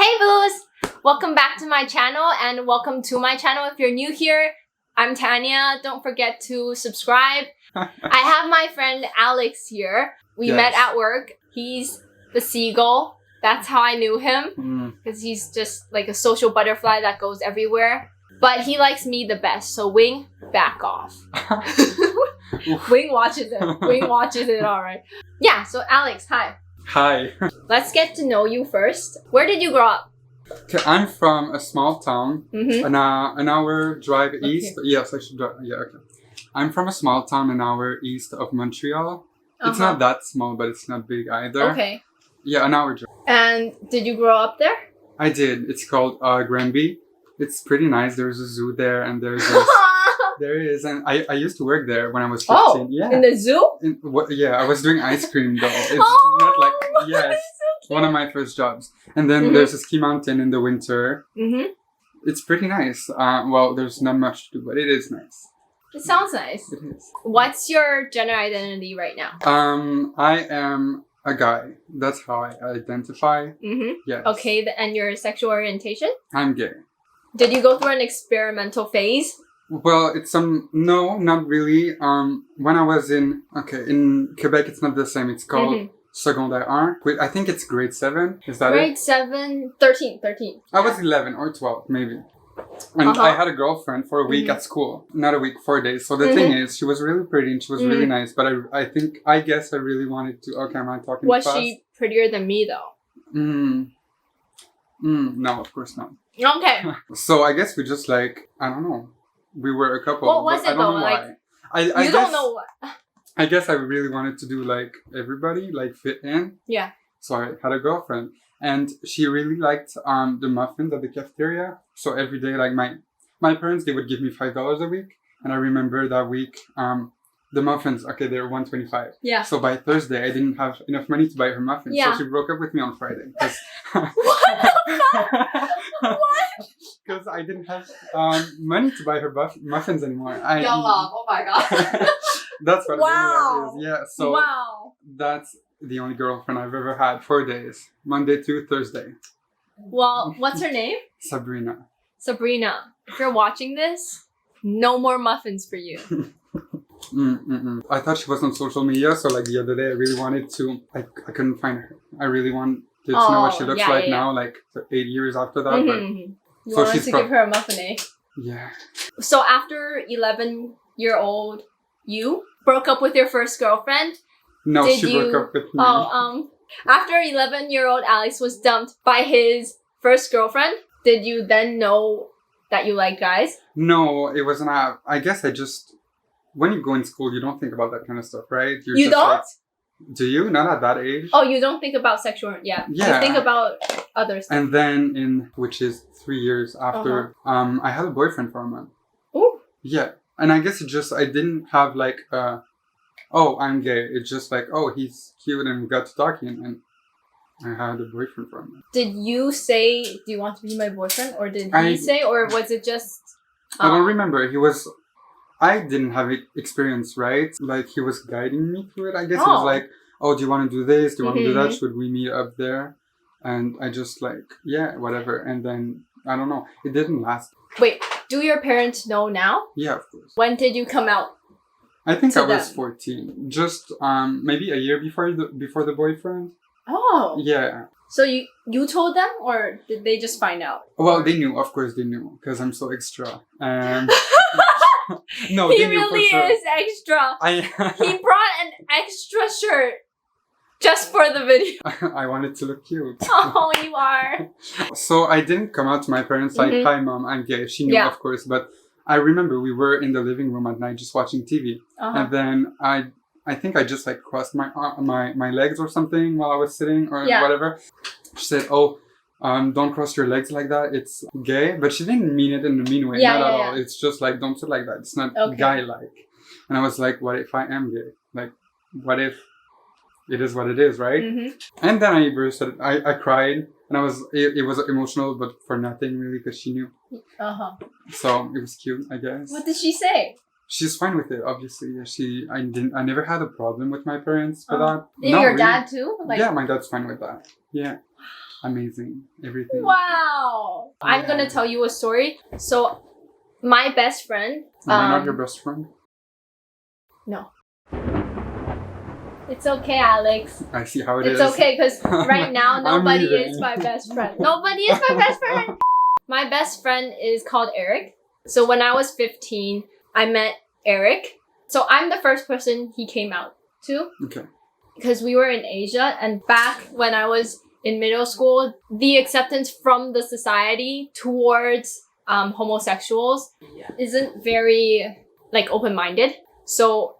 Hey boos! Welcome back to my channel and welcome to my channel. If you're new here, I'm Tanya. Don't forget to subscribe. I have my friend Alex here. We met at work. He's the seagull. That's how I knew him. Because he's just like a social butterfly that goes everywhere. But he likes me the best. So Wing, back off. Wing watches it. Wing watches it, alright. Yeah, so Alex, hi. Hi. Let's get to know you first. Where did you grow up? Okay, I'm from a small town, an hour drive east. Yes, I should drive. Yeah, okay. I'm from a small town an hour east of Montreal. It's not that small, but it's not big either. Okay. Yeah, an hour drive. And did you grow up there? I did. It's called Granby. It's pretty nice. There's a zoo there, and there is, and I used to work there when I was 15. Oh, yeah. In the zoo? Yeah, I was doing ice cream though. It's not like yes, so one of my first jobs. And then there's a ski mountain in the winter. It's pretty nice. Well, there's not much to do, but it is nice. It sounds nice. It is. What's your gender identity right now? I am a guy. That's how I identify. Yes. Okay, and your sexual orientation? I'm gay. Did you go through an experimental phase? Well, it's no, not really. When I was in Quebec, it's not the same. It's called Secondaire 1. Wait, I think it's grade 7. Is that grade it? 7, 13. I was 11 or 12, maybe. And I had a girlfriend for a week at school. Not a week, 4 days. So the thing is, she was really pretty and she was really nice. But I guess I really wanted to... Okay, am I talking Was fast? she prettier than me, though? No, of course not. Okay. So I guess we just like, I don't know. We were a couple. What was it, I don't though? know why. Like, don't know what... I guess I really wanted to do like everybody, like fit in. Yeah. So I had a girlfriend. And she really liked the muffins at the cafeteria. So every day, like my parents, they would give me $5 a week. And I remember that week, the muffins, okay, they were $1.25. Yeah. So by Thursday, I didn't have enough money to buy her muffins. Yeah. So she broke up with me on Friday. What the fuck? What? Because I didn't have money to buy her muffins anymore. Oh my god. That's what wow. it is. Yeah. So that's the only girlfriend I've ever had. 4 days. Monday to Thursday. Well, what's her name? Sabrina. Sabrina. If you're watching this, no more muffins for you. I thought she was on social media, so like the other day I really wanted to, I couldn't find her. I really wanted to know what she looks like now, like 8 years after that. But you wanted to give her a muffin, eh? Yeah. So after 11-year-old, you broke up with your first girlfriend? No, she broke up with me. After 11-year-old Alex was dumped by his first girlfriend, did you then know that you like guys? No, it wasn't. I guess I just... When you go in school, you don't think about that kind of stuff, right? You don't? Like, do you? Not at that age. Oh, you don't think about sexual... Yeah. You think about other stuff. And then which is 3 years after, I had a boyfriend for a month. Ooh. Yeah. And I guess I didn't have like, oh, I'm gay. It's just like, oh, he's cute and we got to talking and I had a boyfriend for a month. Did you say, do you want to be my boyfriend? Or did he say, or was it just... I don't remember. I didn't have experience, right? Like, he was guiding me through it. I guess he was like, oh, do you want to do this? Do you want to do that? Should we meet up there? And I just like, yeah, whatever. And then, I don't know. It didn't last. Wait, do your parents know now? Yeah, of course. When did you come out? I think I was 14. Just maybe a year before the boyfriend. Oh. Yeah. So you told them, or did they just find out? Well, they knew. Of course they knew. Because I'm so extra. No, he they knew really for sure. is extra. He brought an extra shirt just for the video. I wanted to look cute. Oh, you are. So I didn't come out to my parents like, hi mom, I'm gay. She knew, of course. But I remember we were in the living room at night just watching TV. And then I think I just like crossed my legs or something while I was sitting or whatever. She said, oh, don't cross your legs like that. It's gay. But she didn't mean it in a mean way. Not at all. It's just like, don't sit like that. It's not guy-like. And I was like, what if I am gay? Like, what if it is what it is, right? And then I cried. And it was emotional, but for nothing really, because she knew. So it was cute, I guess. What did she say? She's fine with it, obviously. I never had a problem with my parents for that. Your dad too? Yeah, my dad's fine with that. Yeah. amazing. Everything. Wow. Yeah. I'm gonna tell you a story. So, my best friend... Am I not your best friend? No. It's okay, Alex. I see how it is. It's okay, because right now, nobody is my best friend. Nobody is my best friend! My best friend is called Eric. So when I was 15, I met Eric. So I'm the first person he came out to. Okay. Because we were in Asia, and back when I was in middle school, the acceptance from the society towards homosexuals isn't very, like, open-minded. So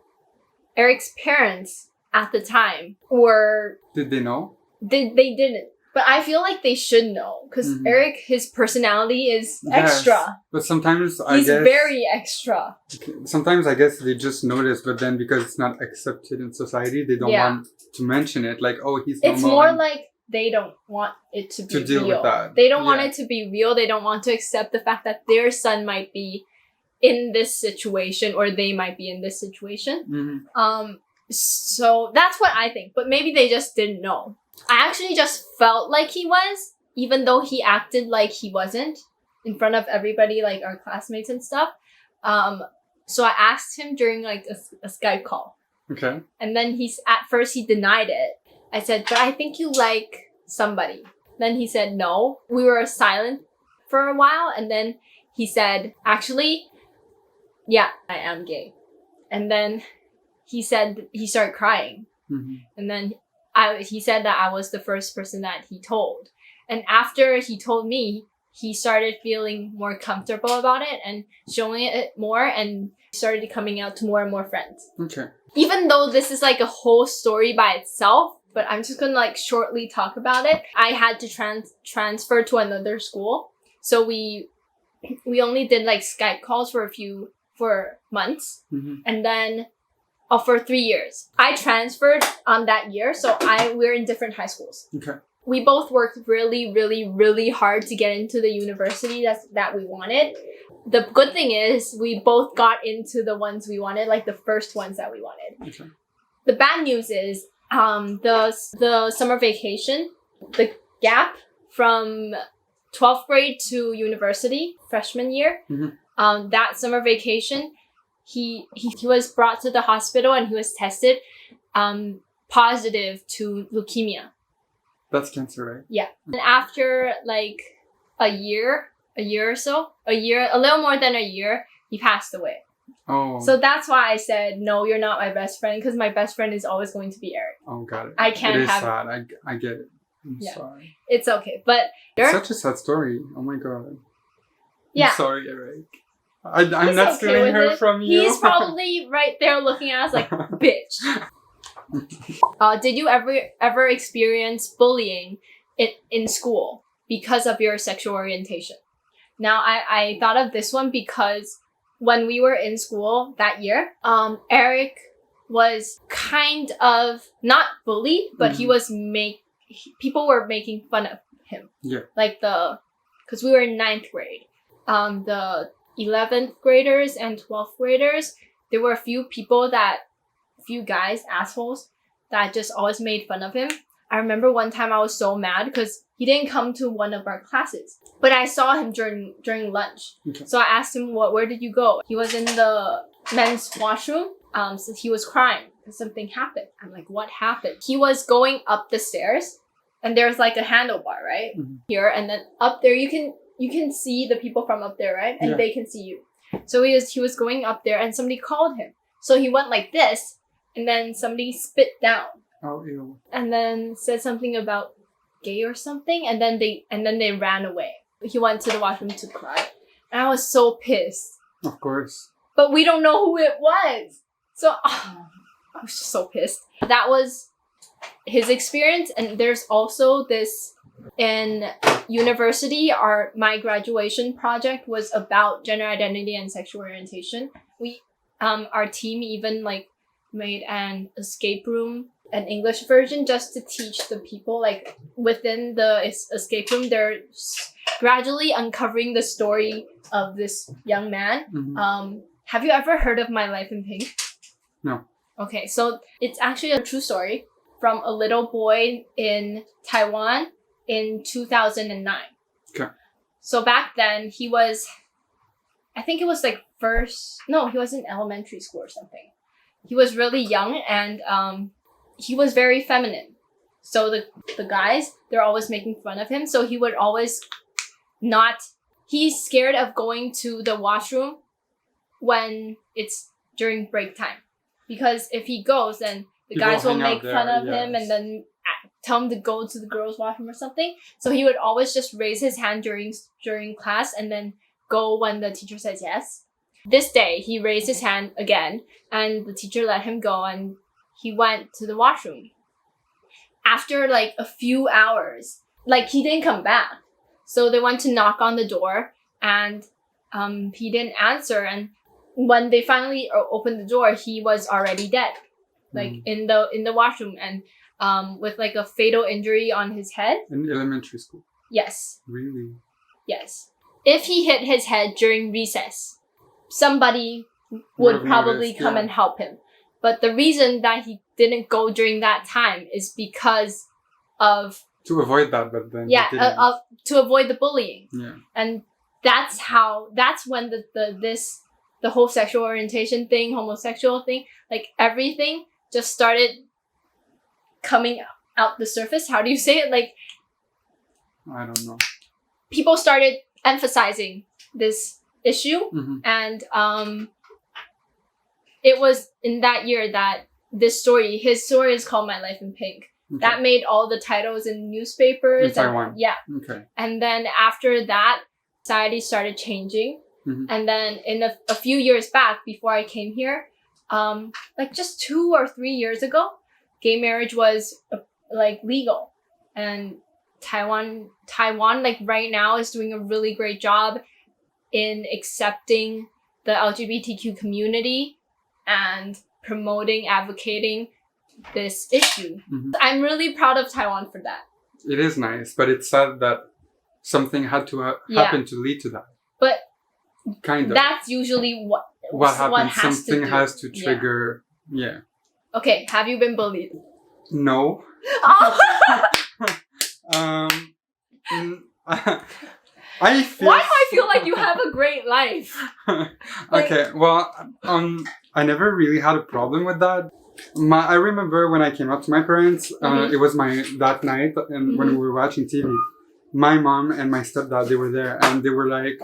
Eric's parents at the time were... Did they know? They didn't. But I feel like they should know. Because Eric, his personality is extra. But sometimes He's very extra. Sometimes I guess they just notice, but then because it's not accepted in society, they don't want to mention it. Like, oh, he's normal. It's more like they don't want it to be deal real. With that. They don't want it to be real. They don't want to accept the fact that their son might be in this situation, or they might be in this situation. So that's what I think. But maybe they just didn't know. I actually just felt like he was, even though he acted like he wasn't in front of everybody, like our classmates and stuff. So I asked him during like a Skype call. Okay. And then at first he denied it. I said, but I think you like somebody. Then he said no. We were silent for a while, and then he said, actually, yeah, I am gay. And then he started crying. And then he said that I was the first person that he told. And after he told me, he started feeling more comfortable about it and showing it more, and started coming out to more and more friends. Okay. Even though this is like a whole story by itself, but I'm just gonna like shortly talk about it. I had to transfer to another school. So we only did like Skype calls for months. And then for 3 years. I transferred on that year, so we're in different high schools. Okay. We both worked really, really, really hard to get into the university that we wanted. The good thing is we both got into the ones we wanted, like the first ones that we wanted. Okay. The bad news is the summer vacation, the gap from 12th grade to university, freshman year, that summer vacation, he was brought to the hospital and he was tested positive to leukemia. That's cancer, right? Yeah. And after like a little more than a year, he passed away. Oh. So that's why I said, no, you're not my best friend, because my best friend is always going to be Eric. Oh, got it. I can't it is have... sad. I get it. I'm sorry. It's okay. But... It's such a sad story. Oh my god. Yeah. I'm sorry, Eric. I'm not stealing her from you. He's probably right there looking at us like, bitch. Did you ever experience bullying in school because of your sexual orientation? Now, I thought of this one because when we were in school that year, Eric was kind of not bullied, but he was people were making fun of him. Yeah. Like because we were in 9th grade. The 11th graders and 12th graders, there were a few guys, assholes, that just always made fun of him. I remember one time I was so mad because he didn't come to one of our classes, but I saw him during lunch. Okay. So I asked him, where did you go? He was in the men's washroom. So he was crying because something happened. I'm like, what happened? He was going up the stairs, and there's like a handlebar, right? Here, and then up there you can see the people from up there, right? And they can see you. So he was going up there, and somebody called him. So he went like this, and then somebody spit down. Oh, ew. And then said something about gay or something, and then they ran away. He went to the washroom to cry. And I was so pissed. Of course. But we don't know who it was. So I was just so pissed. That was his experience. And there's also this in university, my graduation project was about gender identity and sexual orientation. Our team even like made an escape room, an English version, just to teach the people, like within the escape room, they're gradually uncovering the story of this young man. Have you ever heard of My Life in Pink? No. Okay, so it's actually a true story from a little boy in Taiwan in 2009. Okay. So back then he was, I think it was like he was in elementary school or something. He was really young and he was very feminine. So the guys, they're always making fun of him. So he would always he's scared of going to the washroom when it's during break time. Because if he goes, then the guys will make fun of him and then tell him to go to the girls' washroom or something. So he would always just raise his hand during class and then go when the teacher says yes. This day, he raised his hand again and the teacher let him go and he went to the washroom. After like a few hours, like he didn't come back. So they went to knock on the door and he didn't answer. And when they finally opened the door, he was already dead, like in the washroom and with like a fatal injury on his head. In elementary school? Yes. Really? Yes. If he hit his head during recess, somebody would probably come and help him. But the reason that he didn't go during that time is because of... To avoid that, but then... Yeah, to avoid the bullying. Yeah. And that's when the whole sexual orientation thing, homosexual thing, like everything just started coming out the surface. How do you say it? Like... I don't know. People started emphasizing this issue and it was in that year that his story is called My Life in Pink. Okay. That made all the titles in newspapers. In Taiwan? Yeah. Okay. And then after that, society started changing. And then in a few years back, before I came here, like just 2 or 3 years ago, gay marriage was like legal. And Taiwan like right now is doing a really great job in accepting the LGBTQ community and promoting, advocating this issue. I'm really proud of Taiwan for that. It is nice, but it's sad that something had to happen to lead to that. But kind of. That's usually what happens. Something has to trigger. Yeah. Okay, have you been bullied? No. I feel... Why do I feel like you have a great life? Okay, well, I never really had a problem with that. I remember when I came out to my parents, it was that night, and when we were watching TV, my mom and my stepdad, they were there, and they were like,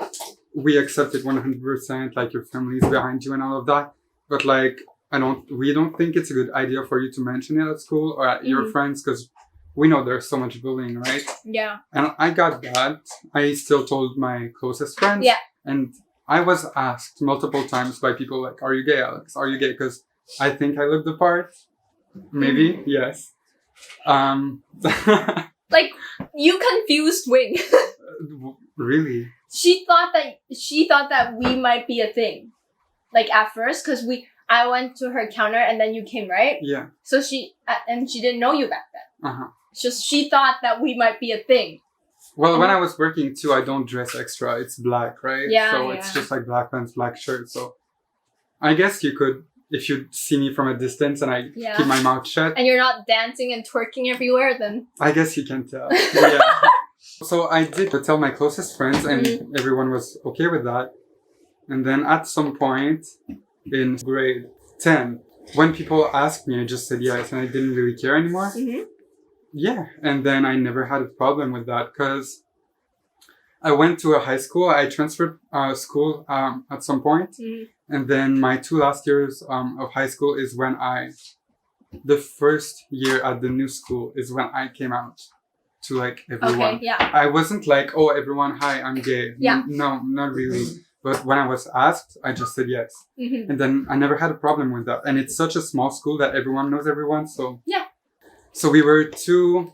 we accept it 100%, like your family's behind you and all of that, but like, we don't think it's a good idea for you to mention it at school or at your friends, because we know there's so much bullying, right? Yeah. And I got that. I still told my closest friends. Yeah. And I was asked multiple times by people like, are you gay, Alex? Are you gay? Because I think I look the part. Maybe. Yes. Like, you confused Wing. Really? She thought that we might be a thing. Like at first, because I went to her counter and then you came, right? Yeah. So she didn't know you back then. So she thought that we might be a thing. Well, when I was working too, I don't dress extra. It's black, right? Yeah. So it's just like black pants, black shirt. So I guess you could, if you see me from a distance and I keep my mouth shut. And you're not dancing and twerking everywhere, then... I guess you can tell. Yeah. So I did tell my closest friends and everyone was okay with that. And then at some point in grade 10, when people asked me, I just said yes and I didn't really care anymore. Yeah, and then I never had a problem with that because I went to a high school. I transferred school at some point. And then my 2 last years of high school is when the first year at the new school is when I came out to like everyone. Okay, yeah. I wasn't like, oh, everyone, hi, I'm gay. Yeah. No, not really. But when I was asked, I just said yes. And then I never had a problem with that. And it's such a small school that everyone knows everyone. So yeah. So we were two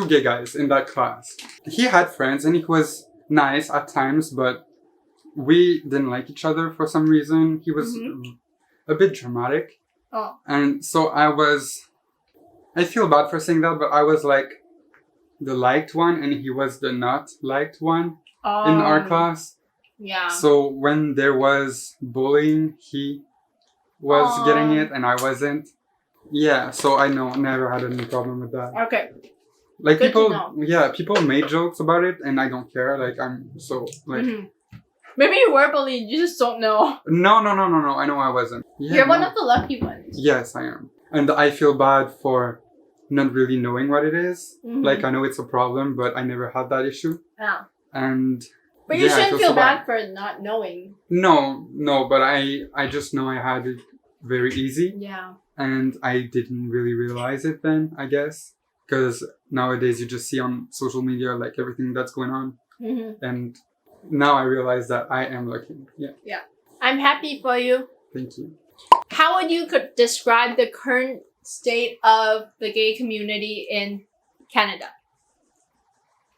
gay guys in that class. He had friends and he was nice at times, but we didn't like each other for some reason. He was a bit dramatic. Oh. And so I feel bad for saying that, but I was like the liked one and he was the not liked one in our class. Yeah. So when there was bullying, he was getting it and I wasn't. Yeah, so I never had any problem with that. Okay. Like Good people made jokes about it, and I don't care. Like I'm so like. Maybe you were bullied. You just don't know. No. I know I wasn't. Yeah, You're one of the lucky ones. Yes, I am, and I feel bad for not really knowing what it is. Like I know it's a problem, but I never had that issue. Yeah. And. But you shouldn't feel bad for not knowing. No, but I just know I had it very easy. Yeah. And I didn't really realize it then, I guess. Because nowadays you just see on social media like everything that's going on. And now I realize that I am lucky. Yeah. Yeah. I'm happy for you. Thank you. How would you describe the current state of the gay community in Canada?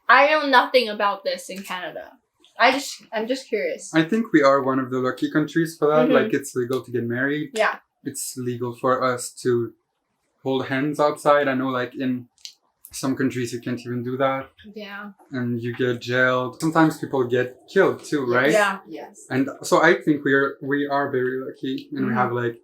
I know nothing about this in Canada. I'm just curious. I think we are one of the lucky countries for that. Like it's legal to get married. Yeah. It's legal for us to hold hands outside. I know like in some countries you can't even do that. Yeah. And you get jailed. Sometimes people get killed too, right? Yeah. Yes. And so I think we are very lucky, and we have like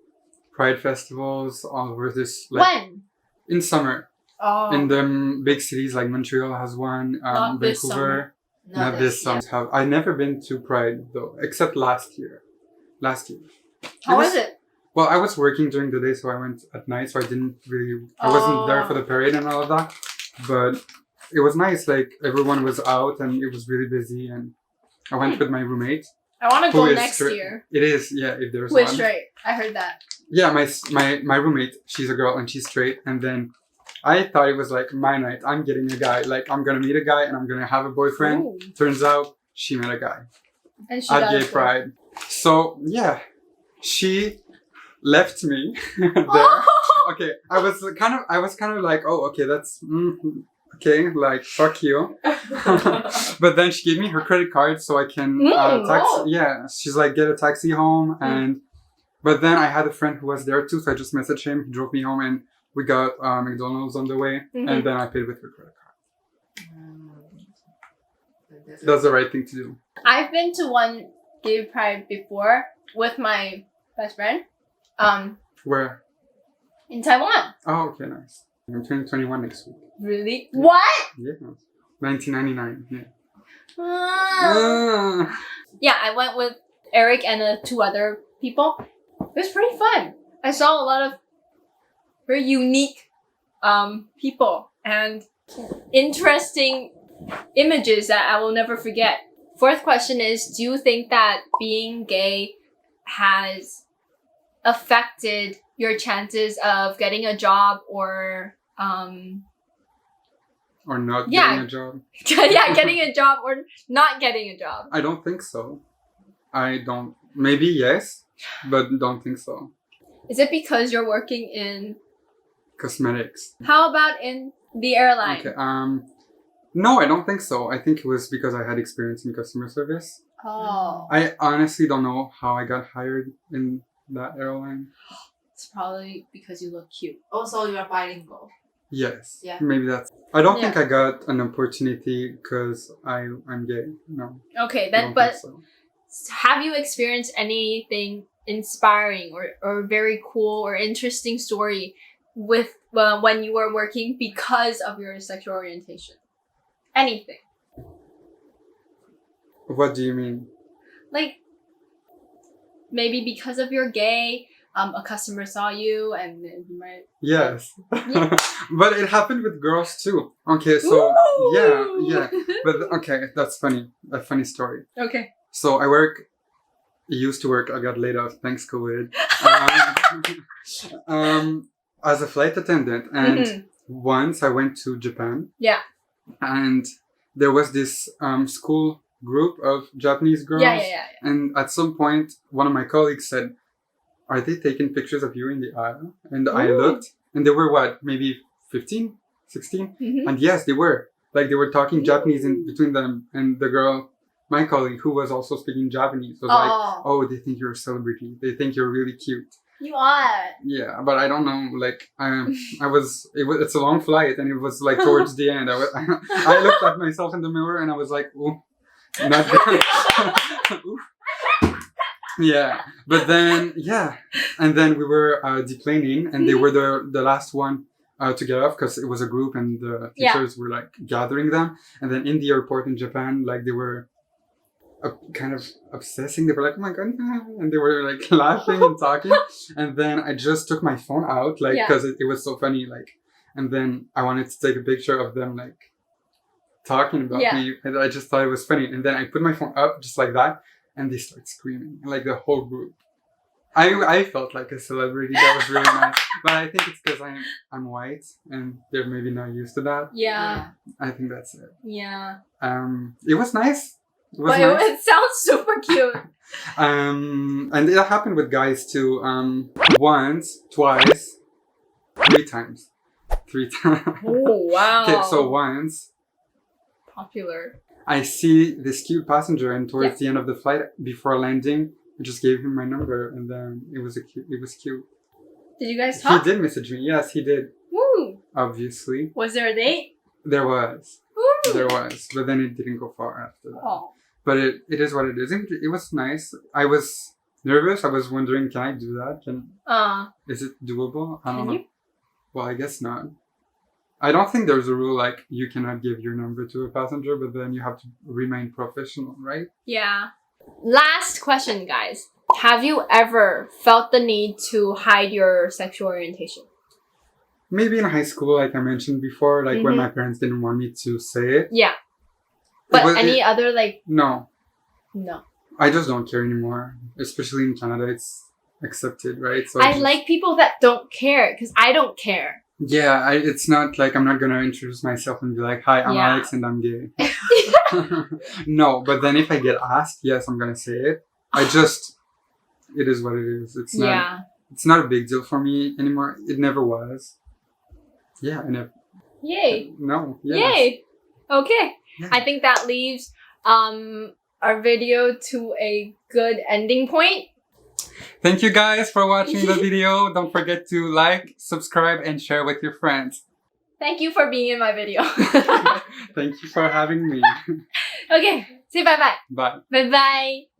pride festivals all over this. Like, when? In summer. Oh. In the big cities like Montreal has one. Not this Vancouver. summer. Not this summer. I've never been to Pride though, except last year. How was it? Well, I was working during the day, so I went at night, so I wasn't there for the parade and all of that. But it was nice, like everyone was out and it was really busy, and I went with my roommate. I want to go next year. It is, yeah, if there's Who is one. straight? I heard that. Yeah, my roommate, she's a girl and she's straight, and then I thought it was like my night. I'm getting a guy. Like I'm gonna meet a guy and I'm gonna have a boyfriend. Ooh. Turns out she met a guy And she at got Gay it. Pride. So yeah, she left me there. Okay, I was kind of like, oh, okay, that's okay, like fuck you. But then she gave me her credit card so I can taxi. Yeah, she's like, get a taxi home, and but then I had a friend who was there too, so I just messaged him. He drove me home, and we got McDonald's on the way, and then I paid with her credit card. That's the right thing to do. I've been to one gay pride before with my best friend. Where? In Taiwan. Oh, okay, nice. I'm turning 21 next week. Really? What? Yeah, 1999. Yeah. Yeah, I went with Eric and 2 other people. It was pretty fun. I saw a lot of very unique people and interesting images that I will never forget. 4th question is, do you think that being gay has affected your chances of getting a job or not getting a job? Yeah, getting a job or not getting a job. I don't think so. Maybe yes, but don't think so. Is it because you're working in cosmetics? How about in the airline? Okay, no, I don't think so. I think it was because I had experience in customer service. Oh. I honestly don't know how I got hired in that airline. It's probably because you look cute. Also, you're bilingual. Yes. Yeah. Maybe that's... I don't think I got an opportunity because I'm gay. No. Okay, then, but have you experienced anything inspiring or very cool or interesting story with when you were working because of your sexual orientation? Anything. What do you mean? Like, maybe because of you're gay, a customer saw you and you might... Yes. But it happened with girls too. Okay, so... Ooh! Yeah. But okay, that's funny. A funny story. Okay. So I used to work, I got laid off, thanks COVID. As a flight attendant. And once I went to Japan. Yeah. And there was this school group of Japanese girls. Yeah. And at some point, one of my colleagues said, "Are they taking pictures of you in the aisle?" And I looked, and they were what, maybe 15, 16? And yes, they were. Like, they were talking Japanese in between them. And the girl, my colleague, who was also speaking Japanese, was like, "Oh, they think you're a celebrity. They think you're really cute." You are. Yeah, but I don't know. Like, it's a long flight, and it was like towards the end. I looked at myself in the mirror, and I was like, "Ooh, not good." Yeah, but then and then we were deplaning, and they were the last one to get off because it was a group and the teachers were like gathering them. And then in the airport in Japan, like they were kind of obsessing. They were like, oh my god, and they were like laughing and talking. And then I just took my phone out, like, because it was so funny, like, and then I wanted to take a picture of them, like, talking about me, and I just thought it was funny. And then I put my phone up just like that, and they start screaming, like the whole group. I felt like a celebrity. That was really nice. But I think it's because I'm white and they're maybe not used to that. Yeah. I think that's it. Yeah. It was nice. It sounds super cute. And it happened with guys too. Once, twice, 3 times. 3 times. Oh, wow. Okay, so once. Popular. I see this cute passenger, and towards the end of the flight, before landing, I just gave him my number, and then it was cute. Did you guys talk? He did message me. Yes, he did. Woo. Obviously. Was there a date? There was. Woo. There was. But then it didn't go far after that. Oh. But it is what it is. It was nice. I was nervous. I was wondering, can I do that? Is it doable? I don't know. You? Well, I guess not. I don't think there's a rule like you cannot give your number to a passenger, but then you have to remain professional, right? Yeah. Last question, guys. Have you ever felt the need to hide your sexual orientation? Maybe in high school, like I mentioned before, like when my parents didn't want me to say it. Yeah. But any other like... No. No. I just don't care anymore. Especially in Canada, it's accepted, right? So I like people that don't care, because I don't care. Yeah, it's not like I'm not going to introduce myself and be like, hi, I'm Alex and I'm gay. No, but then if I get asked, yes, I'm going to say it. It is what it is. It's not a big deal for me anymore. It never was. Yeah, I never. Yay. No. Yes. Yay. Okay. Yeah. I think that leaves our video to a good ending point. Thank you guys for watching the video. Don't forget to like, subscribe, and share with your friends. Thank you for being in my video. Thank you for having me. Okay. Say bye-bye. Bye. Bye-bye.